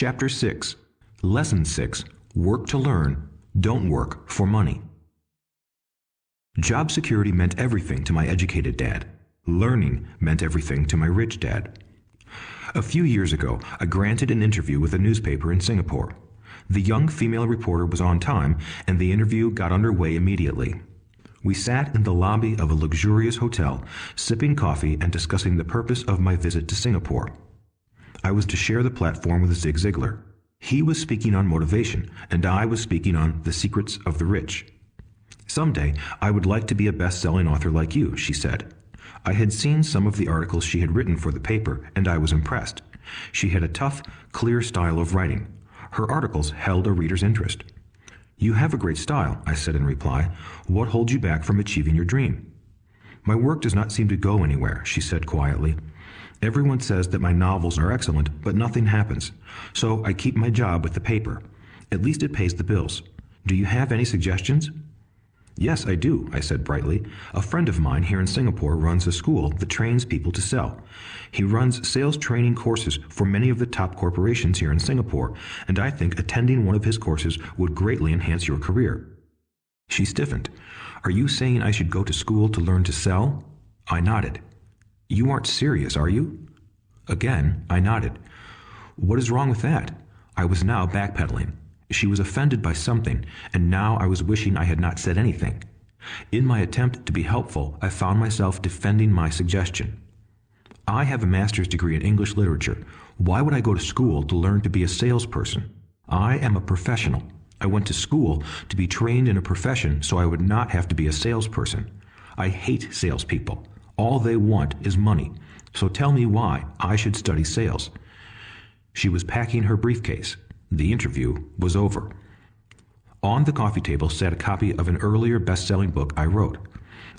Chapter 6. Lesson 6. Work to learn. Don't work for money. Job security meant everything to my educated dad. Learning meant everything to my rich dad. A few years ago, I granted an interview with a newspaper in Singapore. The young female reporter was on time, and the interview got underway immediately. We sat in the lobby of a luxurious hotel, sipping coffee and discussing the purpose of my visit to Singapore. I was to share the platform with Zig Ziglar. He was speaking on motivation, and I was speaking on the secrets of the rich. "Someday, I would like to be a best-selling author like you," she said. I had seen some of the articles she had written for the paper, and I was impressed. She had a tough, clear style of writing. Her articles held a reader's interest. "You have a great style," I said in reply. "What holds you back from achieving your dream?" "My work does not seem to go anywhere," she said quietly. "Everyone says that my novels are excellent, but nothing happens. So I keep my job with the paper. At least it pays the bills. Do you have any suggestions?" "Yes, I do," I said brightly. "A friend of mine here in Singapore runs a school that trains people to sell. He runs sales training courses for many of the top corporations here in Singapore, and I think attending one of his courses would greatly enhance your career." She stiffened. "Are you saying I should go to school to learn to sell?" I nodded. "You aren't serious, are you?" Again, I nodded. "What is wrong with that?" I was now backpedaling. She was offended by something, and now I was wishing I had not said anything. In my attempt to be helpful, I found myself defending my suggestion. "I have a master's degree in English literature. Why would I go to school to learn to be a salesperson? I am a professional. I went to school to be trained in a profession so I would not have to be a salesperson. I hate salespeople. All they want is money. So tell me why I should study sales." She was packing her briefcase. The interview was over. On the coffee table sat a copy of an earlier best-selling book I wrote.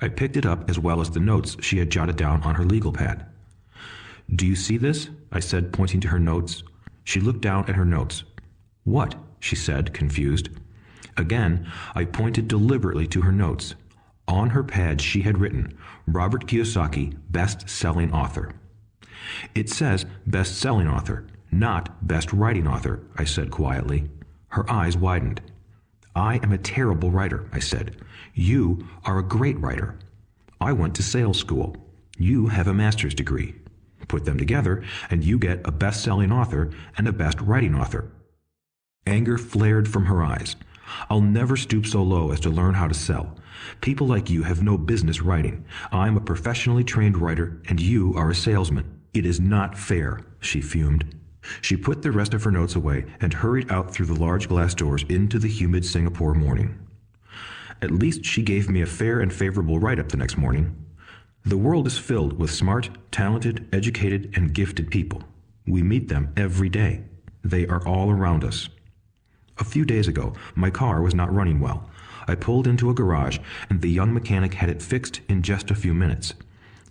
I picked it up as well as the notes she had jotted down on her legal pad. "Do you see this?" I said, pointing to her notes. She looked down at her notes. "What?" she said, confused. Again, I pointed deliberately to her notes. On her pad she had written, "Robert Kiyosaki, best-selling author." "It says best-selling author, not best writing author," I said quietly. Her eyes widened. "I am a terrible writer," I said. "You are a great writer. I went to sales school. You have a master's degree. Put them together, and you get a best-selling author and a best writing author." Anger flared from her eyes. "I'll never stoop so low as to learn how to sell. People like you have no business writing. I'm a professionally trained writer, and you are a salesman. It is not fair," she fumed. She put the rest of her notes away and hurried out through the large glass doors into the humid Singapore morning. At least she gave me a fair and favorable write-up the next morning. The world is filled with smart, talented, educated, and gifted people. We meet them every day. They are all around us. A few days ago, my car was not running well. I pulled into a garage, and the young mechanic had it fixed in just a few minutes.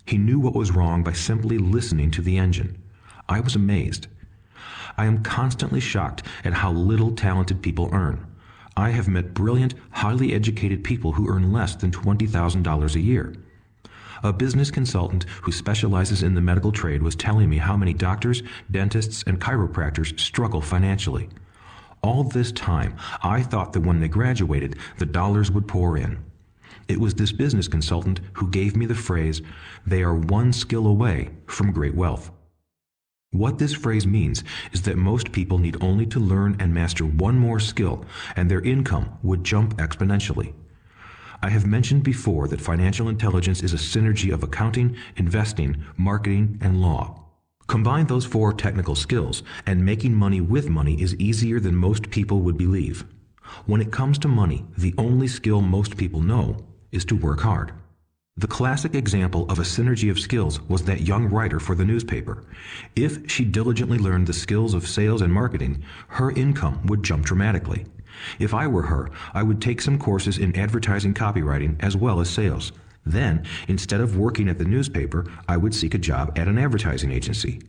He knew what was wrong by simply listening to the engine. I was amazed. I am constantly shocked at how little talented people earn. I have met brilliant, highly educated people who earn less than $20,000 a year. A business consultant who specializes in the medical trade was telling me how many doctors, dentists, and chiropractors struggle financially. All this time, I thought that when they graduated, the dollars would pour in. It was this business consultant who gave me the phrase, "They are one skill away from great wealth." What this phrase means is that most people need only to learn and master one more skill, and their income would jump exponentially. I have mentioned before that financial intelligence is a synergy of accounting, investing, marketing, and law. Combine those four technical skills, and making money with money is easier than most people would believe. When it comes to money, the only skill most people know is to work hard. The classic example of a synergy of skills was that young writer for the newspaper. If she diligently learned the skills of sales and marketing, her income would jump dramatically. If I were her, I would take some courses in advertising copywriting as well as sales. Then, instead of working at the newspaper, I would seek a job at an advertising agency.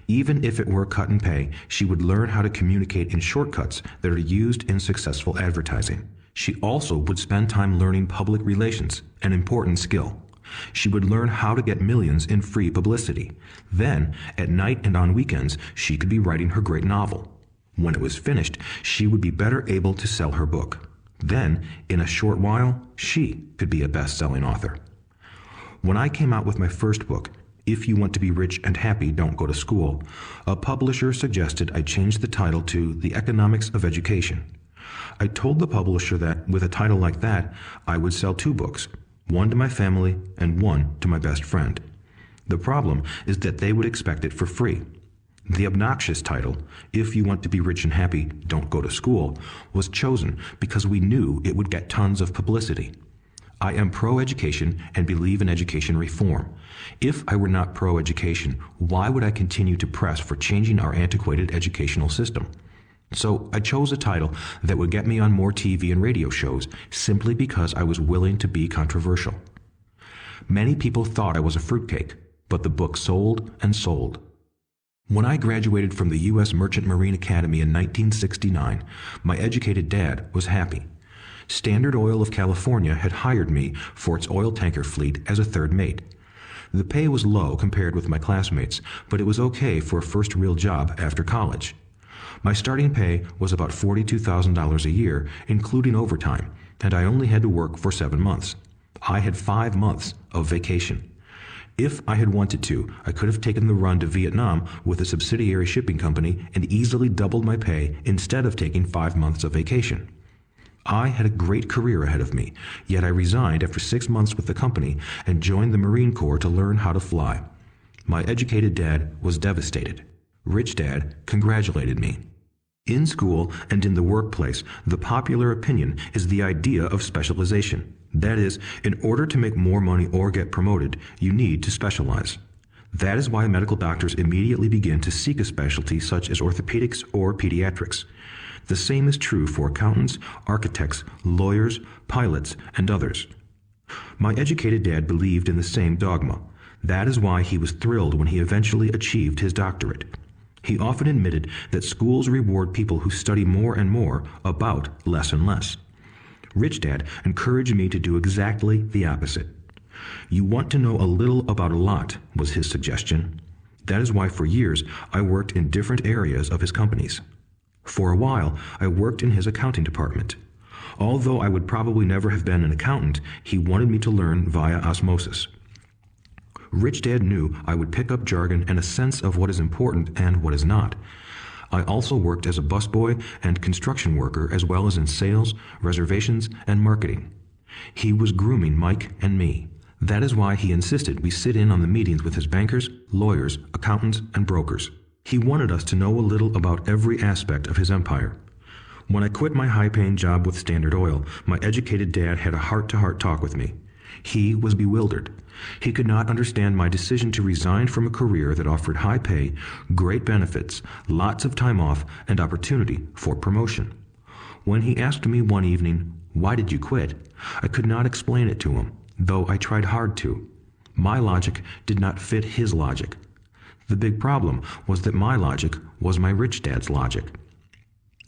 Even if it were cut and pay, she would learn how to communicate in shortcuts that are used in successful advertising. She also would spend time learning public relations, an important skill. She would learn how to get millions in free publicity. Then, at night and on weekends, she could be writing her great novel. When it was finished, she would be better able to sell her book. Then, in a short while, she could be a best-selling author. When I came out with my first book, If You Want to Be Rich and Happy, Don't Go to School, a publisher suggested I change the title to The Economics of Education. I told the publisher that with a title like that, I would sell 2 books, one to my family and one to my best friend. The problem is that they would expect it for free. The obnoxious title, If You Want to Be Rich and Happy, Don't Go to School, was chosen because we knew it would get tons of publicity. I am pro-education and believe in education reform. If I were not pro-education, why would I continue to press for changing our antiquated educational system? So I chose a title that would get me on more TV and radio shows simply because I was willing to be controversial. Many people thought I was a fruitcake, but the book sold and sold. When I graduated from the U.S. Merchant Marine Academy in 1969, my educated dad was happy. Standard Oil of California had hired me for its oil tanker fleet as a third mate. The pay was low compared with my classmates, but it was okay for a first real job after college. My starting pay was about $42,000 a year, including overtime, and I only had to work for 7 months. I had 5 months of vacation. If I had wanted to, I could have taken the run to Vietnam with a subsidiary shipping company and easily doubled my pay instead of taking 5 months of vacation. I had a great career ahead of me, yet I resigned after 6 months with the company and joined the Marine Corps to learn how to fly. My educated dad was devastated. Rich Dad congratulated me. In school and in the workplace, the popular opinion is the idea of specialization. That is, in order to make more money or get promoted, you need to specialize. That is why medical doctors immediately begin to seek a specialty such as orthopedics or pediatrics. The same is true for accountants, architects, lawyers, pilots, and others. My educated dad believed in the same dogma. That is why he was thrilled when he eventually achieved his doctorate. He often admitted that schools reward people who study more and more about less and less. Rich Dad encouraged me to do exactly the opposite. You want to know a little about a lot, was his suggestion. That is why for years I worked in different areas of his companies. For a while, I worked in his accounting department. Although I would probably never have been an accountant, he wanted me to learn via osmosis. Rich Dad knew I would pick up jargon and a sense of what is important and what is not. I also worked as a busboy and construction worker as well as in sales, reservations, and marketing. He was grooming Mike and me. That is why he insisted we sit in on the meetings with his bankers, lawyers, accountants, and brokers. He wanted us to know a little about every aspect of his empire. When I quit my high-paying job with Standard Oil, my educated dad had a heart-to-heart talk with me. He was bewildered. He could not understand my decision to resign from a career that offered high pay, great benefits, lots of time off, and opportunity for promotion. When he asked me one evening, "Why did you quit?" I could not explain it to him, though I tried hard to. My logic did not fit his logic. The big problem was that my logic was my rich dad's logic.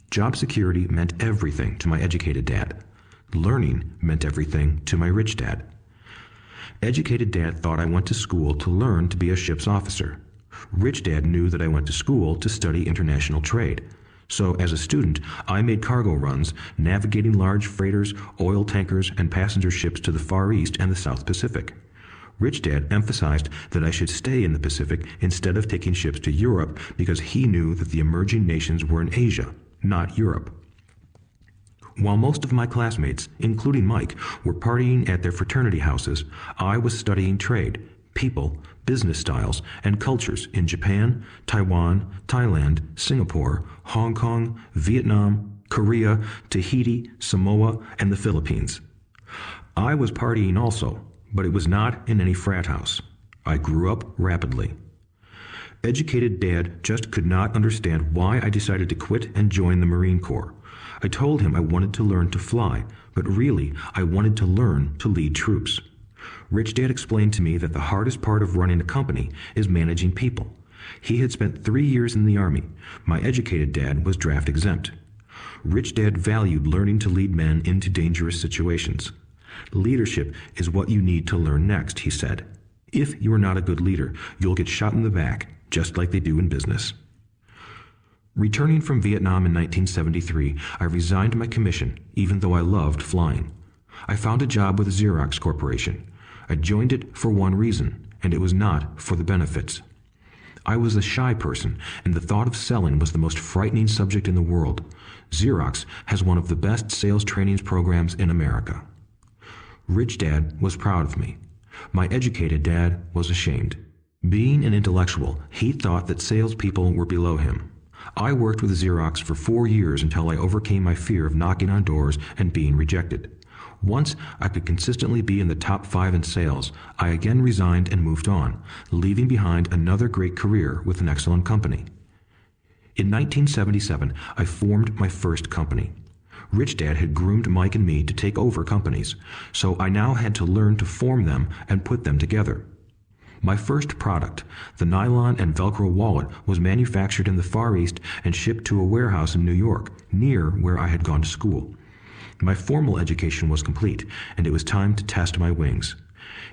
Job security meant everything to my educated dad. Learning meant everything to my rich dad. Educated dad thought I went to school to learn to be a ship's officer. Rich dad knew that I went to school to study international trade. So as a student, I made cargo runs, navigating large freighters, oil tankers, and passenger ships to the Far East and the South Pacific. Rich Dad emphasized that I should stay in the Pacific instead of taking ships to Europe because he knew that the emerging nations were in Asia, not Europe. While most of my classmates, including Mike, were partying at their fraternity houses, I was studying trade, people, business styles, and cultures in Japan, Taiwan, Thailand, Singapore, Hong Kong, Vietnam, Korea, Tahiti, Samoa, and the Philippines. I was partying also, but it was not in any frat house. I grew up rapidly. Educated Dad just could not understand why I decided to quit and join the Marine Corps. I told him I wanted to learn to fly, but really I wanted to learn to lead troops. Rich Dad explained to me that the hardest part of running a company is managing people. He had spent 3 years in the Army. My educated dad was draft exempt. Rich Dad valued learning to lead men into dangerous situations. Leadership is what you need to learn next, he said. If you are not a good leader, you'll get shot in the back, just like they do in business. Returning from Vietnam in 1973, I resigned my commission, even though I loved flying. I found a job with Xerox Corporation. I joined it for one reason, and it was not for the benefits. I was a shy person, and the thought of selling was the most frightening subject in the world. Xerox has one of the best sales training programs in America. Rich Dad was proud of me. My educated dad was ashamed. Being an intellectual, he thought that salespeople were below him. I worked with Xerox for 4 years until I overcame my fear of knocking on doors and being rejected. Once I could consistently be in the top 5 in sales, I again resigned and moved on, leaving behind another great career with an excellent company. In 1977, I formed my first company. Rich Dad had groomed Mike and me to take over companies, so I now had to learn to form them and put them together. My first product, the nylon and Velcro wallet, was manufactured in the Far East and shipped to a warehouse in New York, near where I had gone to school. My formal education was complete, and it was time to test my wings.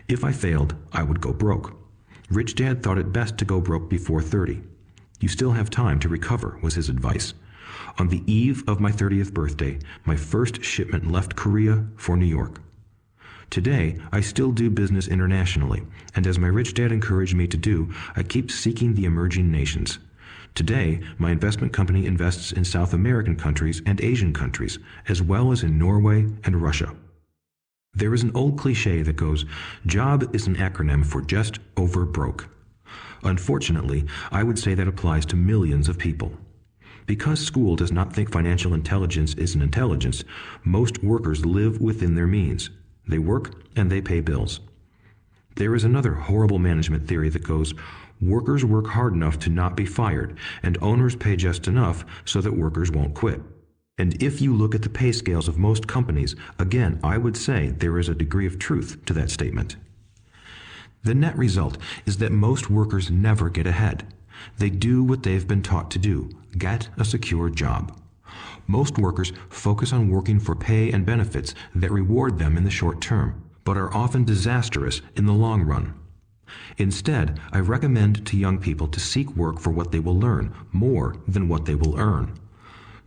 If I failed, I would go broke. Rich Dad thought it best to go broke before 30. You still have time to recover, was his advice. On the eve of my 30th birthday, my first shipment left Korea for New York. Today, I still do business internationally, and as my rich dad encouraged me to do, I keep seeking the emerging nations. Today, my investment company invests in South American countries and Asian countries, as well as in Norway and Russia. There is an old cliche that goes, "Job is an acronym for just over broke." Unfortunately, I would say that applies to millions of people. Because school does not think financial intelligence is an intelligence, most workers live within their means. They work and they pay bills. There is another horrible management theory that goes, workers work hard enough to not be fired, and owners pay just enough so that workers won't quit. And if you look at the pay scales of most companies, again, I would say there is a degree of truth to that statement. The net result is that most workers never get ahead. They do what they've been taught to do, get a secure job. Most workers focus on working for pay and benefits that reward them in the short term, but are often disastrous in the long run. Instead, I recommend to young people to seek work for what they will learn more than what they will earn.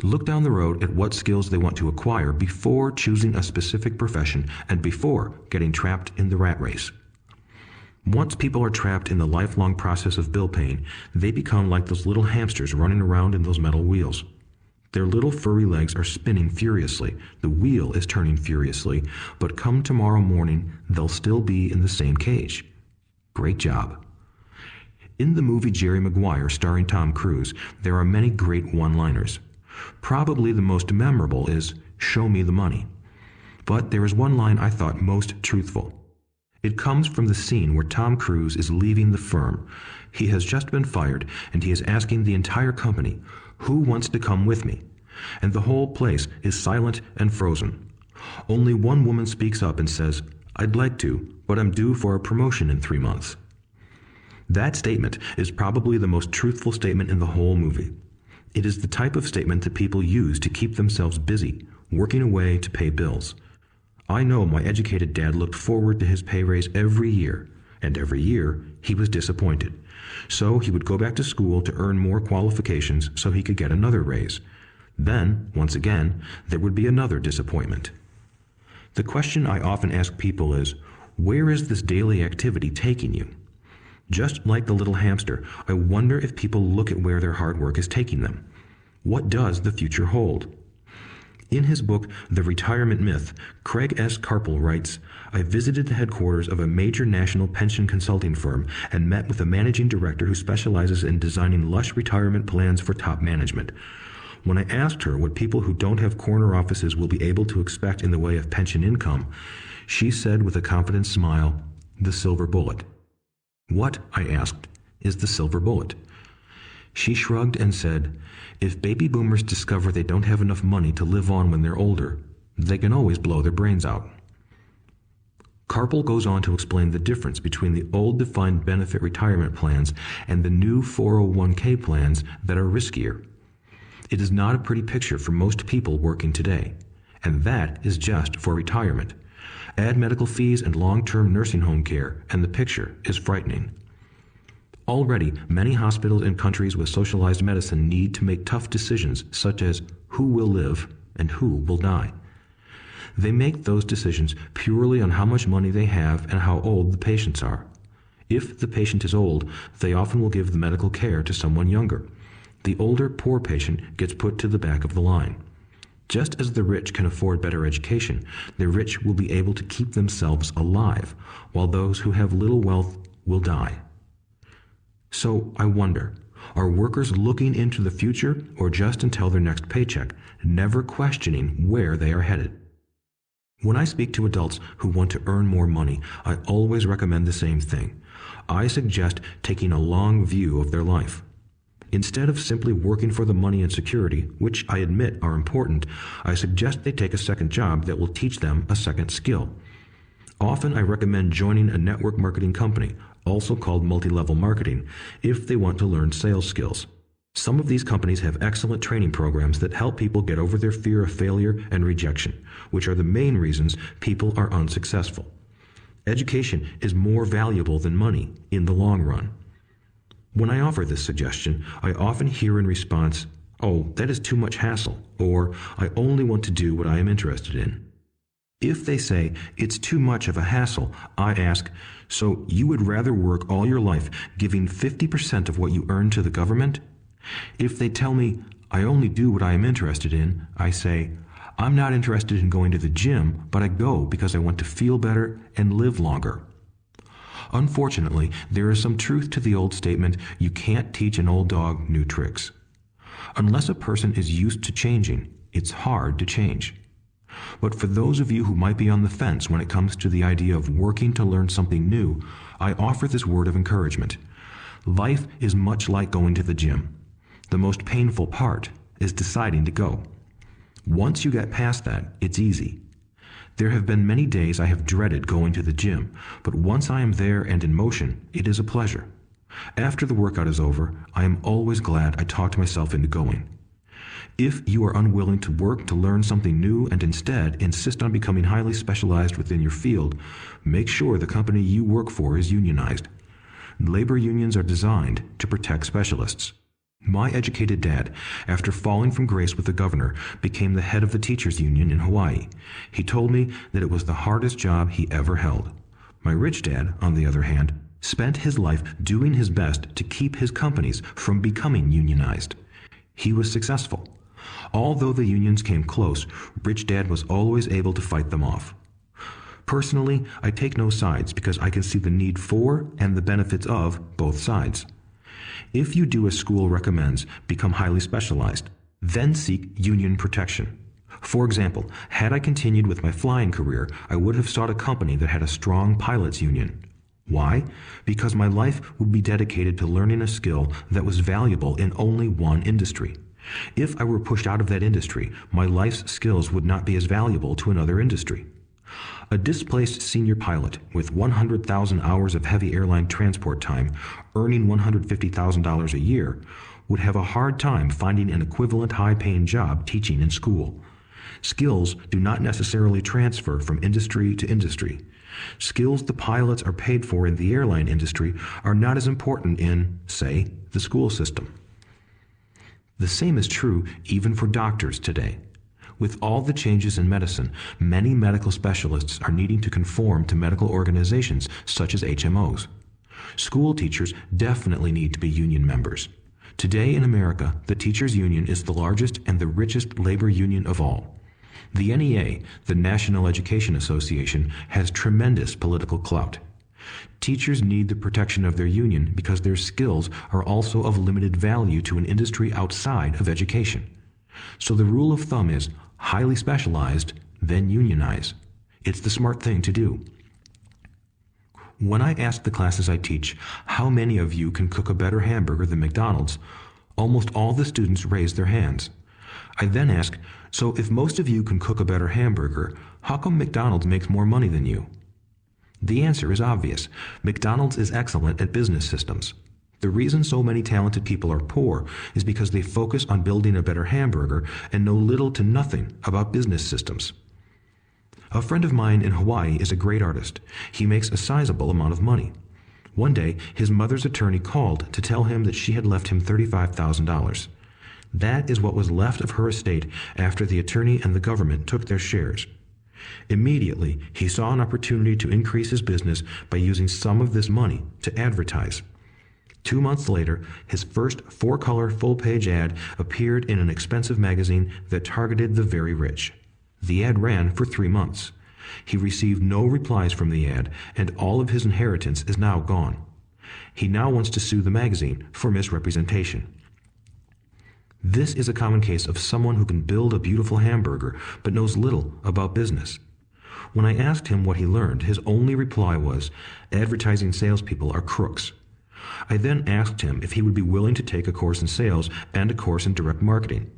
Look down the road at what skills they want to acquire before choosing a specific profession and before getting trapped in the rat race. Once people are trapped in the lifelong process of bill paying, they become like those little hamsters running around in those metal wheels. Their little furry legs are spinning furiously, the wheel is turning furiously, but come tomorrow morning, they'll still be in the same cage. Great job. In the movie Jerry Maguire, starring Tom Cruise, there are many great one-liners. Probably the most memorable is, "Show me the money." But there is one line I thought most truthful. It comes from the scene where Tom Cruise is leaving the firm. He has just been fired, and he is asking the entire company, "Who wants to come with me?" And the whole place is silent and frozen. Only one woman speaks up and says, "I'd like to, but I'm due for a promotion in 3 months." That statement is probably the most truthful statement in the whole movie. It is the type of statement that people use to keep themselves busy, working away to pay bills. I know my educated dad looked forward to his pay raise every year, and every year he was disappointed. So he would go back to school to earn more qualifications so he could get another raise. Then, once again, there would be another disappointment. The question I often ask people is, where is this daily activity taking you? Just like the little hamster, I wonder if people look at where their hard work is taking them. What does the future hold? In his book, The Retirement Myth, Craig S. Carpel writes, "I visited the headquarters of a major national pension consulting firm and met with a managing director who specializes in designing lush retirement plans for top management. When I asked her what people who don't have corner offices will be able to expect in the way of pension income, she said with a confident smile, 'The silver bullet.'" "What," I asked, "is the silver bullet?" She shrugged and said, "If baby boomers discover they don't have enough money to live on when they're older, they can always blow their brains out." Carpel goes on to explain the difference between the old defined benefit retirement plans and the new 401k plans that are riskier. It is not a pretty picture for most people working today, and that is just for retirement. Add medical fees and long-term nursing home care, and the picture is frightening. Already, many hospitals in countries with socialized medicine need to make tough decisions such as who will live and who will die. They make those decisions purely on how much money they have and how old the patients are. If the patient is old, they often will give the medical care to someone younger. The older, poor patient gets put to the back of the line. Just as the rich can afford better education, the rich will be able to keep themselves alive, while those who have little wealth will die. So I wonder, are workers looking into the future or just until their next paycheck, never questioning where they are headed? When I speak to adults who want to earn more money, I always recommend the same thing. I suggest taking a long view of their life. Instead of simply working for the money and security, which I admit are important, I suggest they take a second job that will teach them a second skill. Often I recommend joining a network marketing company, also called multi-level marketing, if they want to learn sales skills. Some of these companies have excellent training programs that help people get over their fear of failure and rejection, which are the main reasons people are unsuccessful. Education is more valuable than money in the long run. When I offer this suggestion, I often hear in response, "Oh, that is too much hassle," or "I only want to do what I am interested in." If they say it's too much of a hassle, I ask, "So you would rather work all your life giving 50% of what you earn to the government?" If they tell me, "I only do what I am interested in," I say, "I'm not interested in going to the gym, but I go because I want to feel better and live longer." Unfortunately, there is some truth to the old statement, "You can't teach an old dog new tricks." Unless a person is used to changing, it's hard to change. But for those of you who might be on the fence when it comes to the idea of working to learn something new, I offer this word of encouragement. Life is much like going to the gym. The most painful part is deciding to go. Once you get past that, it's easy. There have been many days I have dreaded going to the gym, but once I am there and in motion, it is a pleasure. After the workout is over, I am always glad I talked myself into going. If you are unwilling to work to learn something new and instead insist on becoming highly specialized within your field, make sure the company you work for is unionized. Labor unions are designed to protect specialists. My educated dad, after falling from grace with the governor, became the head of the teachers union in Hawaii. He told me that it was the hardest job he ever held. My rich dad, on the other hand, spent his life doing his best to keep his companies from becoming unionized. He was successful. Although the unions came close, Rich Dad was always able to fight them off. Personally, I take no sides because I can see the need for and the benefits of both sides. If you do as school recommends, become highly specialized, then seek union protection. For example, had I continued with my flying career, I would have sought a company that had a strong pilots union. Why? Because my life would be dedicated to learning a skill that was valuable in only one industry. If I were pushed out of that industry, my life's skills would not be as valuable to another industry. A displaced senior pilot with 100,000 hours of heavy airline transport time, earning $150,000 a year, would have a hard time finding an equivalent high-paying job teaching in school. Skills do not necessarily transfer from industry to industry. Skills the pilots are paid for in the airline industry are not as important in, say, the school system. The same is true even for doctors today. With all the changes in medicine, many medical specialists are needing to conform to medical organizations such as HMOs. School teachers definitely need to be union members. Today in America, the teachers' union is the largest and the richest labor union of all. The NEA, the National Education Association, has tremendous political clout. Teachers need the protection of their union because their skills are also of limited value to an industry outside of education. So the rule of thumb is highly specialized, then unionize. It's the smart thing to do. When I ask the classes I teach, how many of you can cook a better hamburger than McDonald's, almost all the students raise their hands. I then ask, so if most of you can cook a better hamburger, how come McDonald's makes more money than you? The answer is obvious. McDonald's is excellent at business systems. The reason so many talented people are poor is because they focus on building a better hamburger and know little to nothing about business systems. A friend of mine in Hawaii is a great artist. He makes a sizable amount of money. One day, his mother's attorney called to tell him that she had left him $35,000. That is what was left of her estate after the attorney and the government took their shares. Immediately, he saw an opportunity to increase his business by using some of this money to advertise. 2 months later, his first 4-color full-page ad appeared in an expensive magazine that targeted the very rich. The ad ran for 3 months. He received no replies from the ad, and all of his inheritance is now gone. He now wants to sue the magazine for misrepresentation. This is a common case of someone who can build a beautiful hamburger but knows little about business. When I asked him what he learned, his only reply was, "Advertising salespeople are crooks." I then asked him if he would be willing to take a course in sales and a course in direct marketing.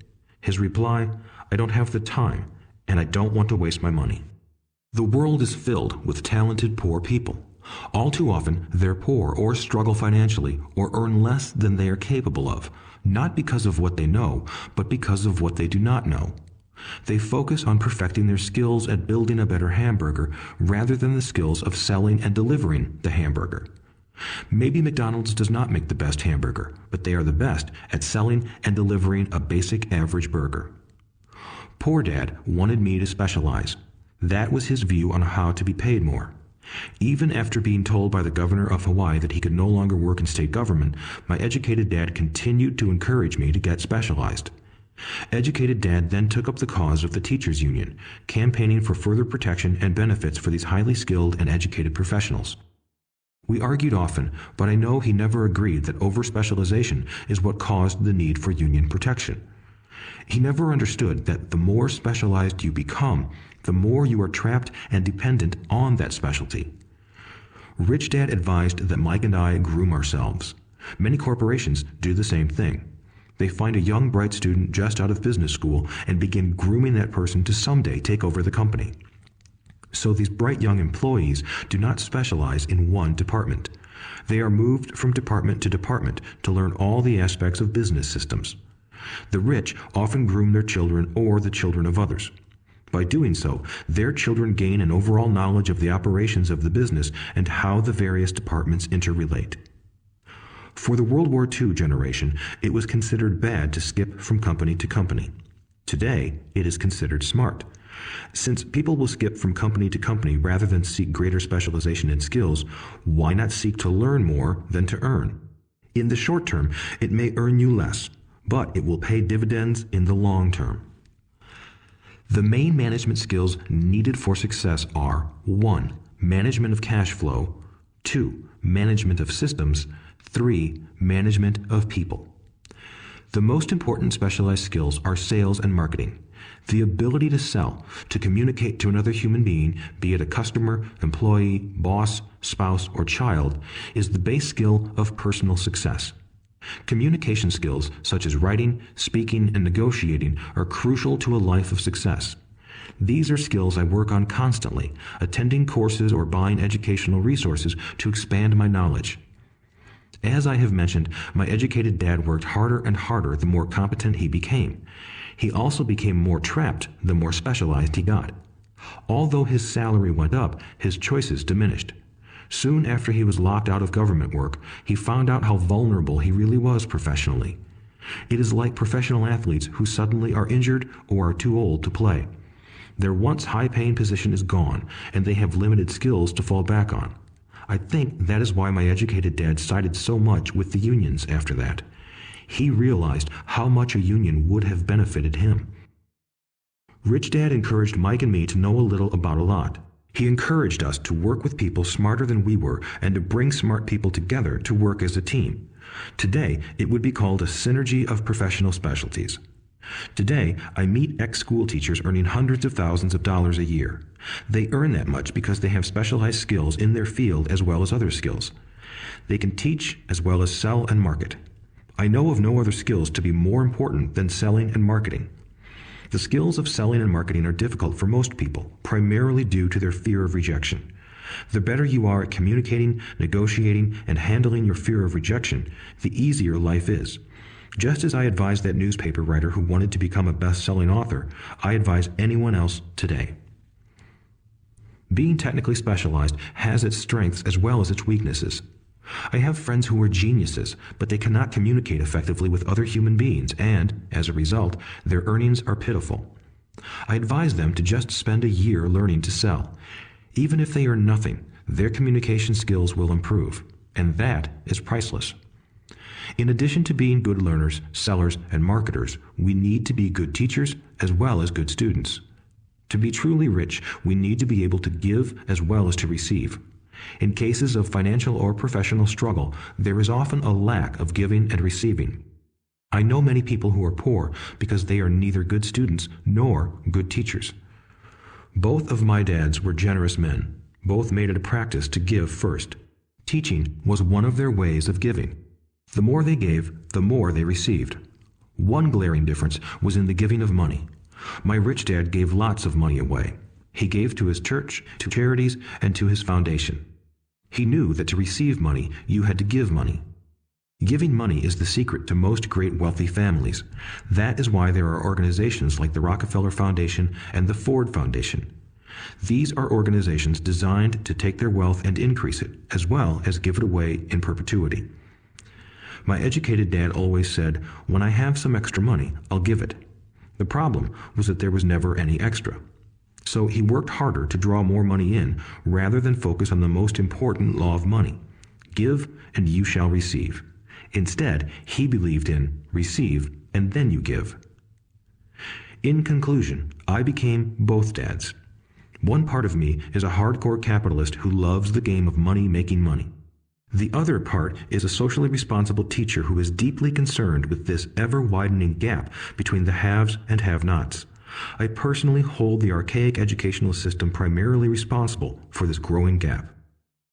His reply, "I don't have the time, and I don't want to waste my money." The world is filled with talented poor people. All too often, they're poor or struggle financially or earn less than they are capable of, not because of what they know, but because of what they do not know. They focus on perfecting their skills at building a better hamburger rather than the skills of selling and delivering the hamburger. Maybe McDonald's does not make the best hamburger, but they are the best at selling and delivering a basic average burger. Poor Dad wanted me to specialize. That was his view on how to be paid more. Even after being told by the governor of Hawaii that he could no longer work in state government, my educated dad continued to encourage me to get specialized. Educated Dad then took up the cause of the teachers' union, campaigning for further protection and benefits for these highly skilled and educated professionals. We argued often, but I know he never agreed that over-specialization is what caused the need for union protection. He never understood that the more specialized you become, the more you are trapped and dependent on that specialty. Rich Dad advised that Mike and I groom ourselves. Many corporations do the same thing. They find a young, bright student just out of business school and begin grooming that person to someday take over the company. So these bright young employees do not specialize in one department. They are moved from department to department to learn all the aspects of business systems. The rich often groom their children or the children of others. By doing so, their children gain an overall knowledge of the operations of the business and how the various departments interrelate. For the World War II generation, it was considered bad to skip from company to company. Today, it is considered smart. Since people will skip from company to company rather than seek greater specialization in skills, why not seek to learn more than to earn? In the short term, it may earn you less, but it will pay dividends in the long term. The main management skills needed for success are 1. Management of cash flow, 2. Management of systems, 3. Management of people. The most important specialized skills are sales and marketing. The ability to sell, to communicate to another human being, be it a customer, employee, boss, spouse, or child, is the base skill of personal success. Communication skills such as writing, speaking, and negotiating are crucial to a life of success. These are skills I work on constantly, attending courses or buying educational resources to expand my knowledge. As I have mentioned, my educated dad worked harder and harder the more competent he became. He also became more trapped the more specialized he got. Although his salary went up, his choices diminished. Soon after he was locked out of government work, he found out how vulnerable he really was professionally. It is like professional athletes who suddenly are injured or are too old to play. Their once high-paying position is gone, and they have limited skills to fall back on. I think that is why my educated dad sided so much with the unions after that. He realized how much a union would have benefited him. Rich Dad encouraged Mike and me to know a little about a lot. He encouraged us to work with people smarter than we were and to bring smart people together to work as a team. Today, it would be called a synergy of professional specialties. Today, I meet ex-school teachers earning hundreds of thousands of dollars a year. They earn that much because they have specialized skills in their field as well as other skills. They can teach as well as sell and market. I know of no other skills to be more important than selling and marketing. The skills of selling and marketing are difficult for most people, primarily due to their fear of rejection. The better you are at communicating, negotiating, and handling your fear of rejection, the easier life is. Just as I advised that newspaper writer who wanted to become a best-selling author, I advise anyone else today. Being technically specialized has its strengths as well as its weaknesses. I have friends who are geniuses, but they cannot communicate effectively with other human beings, and, as a result, their earnings are pitiful. I advise them to just spend a year learning to sell. Even if they earn nothing, their communication skills will improve, and that is priceless. In addition to being good learners, sellers, and marketers, we need to be good teachers as well as good students. To be truly rich, we need to be able to give as well as to receive. In cases of financial or professional struggle, there is often a lack of giving and receiving. I know many people who are poor because they are neither good students nor good teachers. Both of my dads were generous men. Both made it a practice to give first. Teaching was one of their ways of giving. The more they gave, the more they received. One glaring difference was in the giving of money. My rich dad gave lots of money away. He gave to his church, to charities, and to his foundation. He knew that to receive money, you had to give money. Giving money is the secret to most great wealthy families. That is why there are organizations like the Rockefeller Foundation and the Ford Foundation. These are organizations designed to take their wealth and increase it, as well as give it away in perpetuity. My educated dad always said, "When I have some extra money, I'll give it." The problem was that there was never any extra. So he worked harder to draw more money in, rather than focus on the most important law of money: give and you shall receive. Instead, he believed in receive and then you give. In conclusion, I became both dads. One part of me is a hardcore capitalist who loves the game of money making money. The other part is a socially responsible teacher who is deeply concerned with this ever-widening gap between the haves and have-nots. I personally hold the archaic educational system primarily responsible for this growing gap.